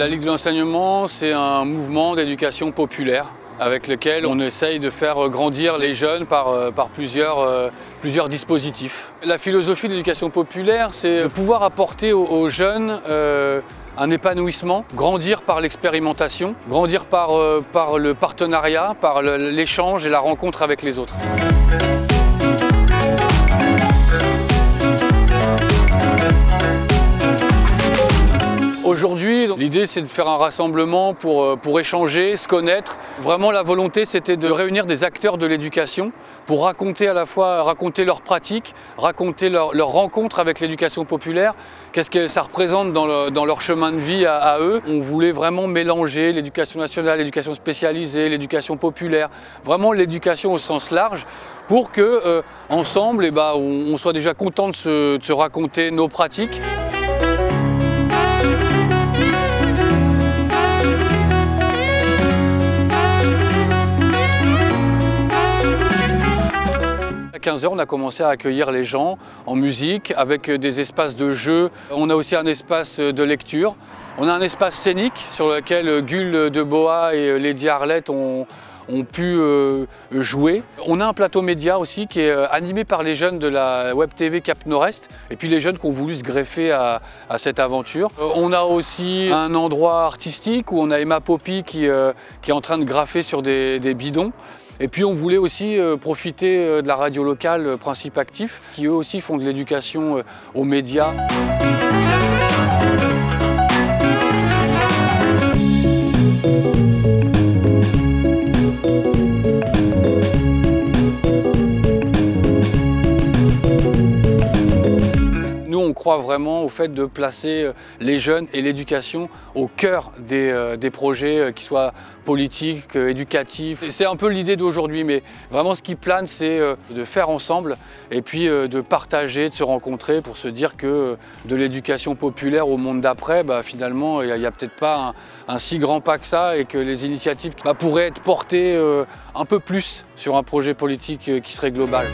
La Ligue de l'enseignement, c'est un mouvement d'éducation populaire avec lequel on essaye de faire grandir les jeunes par plusieurs dispositifs. La philosophie de l'éducation populaire, c'est de pouvoir apporter aux jeunes un épanouissement, grandir par l'expérimentation, grandir par le partenariat, par l'échange et la rencontre avec les autres. Aujourd'hui, l'idée c'est de faire un rassemblement pour échanger, se connaître. Vraiment la volonté c'était de réunir des acteurs de l'éducation pour raconter à la fois leurs pratiques, raconter leur rencontre avec l'éducation populaire, qu'est-ce que ça représente dans leur chemin de vie à eux. On voulait vraiment mélanger l'éducation nationale, l'éducation spécialisée, l'éducation populaire, vraiment l'éducation au sens large pour que ensemble on soit déjà content de se raconter nos pratiques. À 15 h, on a commencé à accueillir les gens en musique avec des espaces de jeu. On a aussi un espace de lecture. On a un espace scénique sur lequel Gul de Boa et Lady Arlette ont pu jouer. On a un plateau média aussi qui est animé par les jeunes de la Web TV Cap Nord-Est et puis les jeunes qui ont voulu se greffer à cette aventure. On a aussi un endroit artistique où on a Emma Poppy qui est en train de graffer sur des bidons. Et puis on voulait aussi profiter de la radio locale Principe Actif, qui eux aussi font de l'éducation aux médias. Nous, on croit vraiment au fait de placer les jeunes et l'éducation au cœur des projets, qui soient politiques, éducatifs. C'est un peu l'idée d'aujourd'hui, mais vraiment ce qui plane, c'est de faire ensemble et puis de partager, de se rencontrer pour se dire que de l'éducation populaire au monde d'après, finalement, il n'y a peut-être pas un si grand pas que ça et que les initiatives pourraient être portées un peu plus sur un projet politique qui serait global.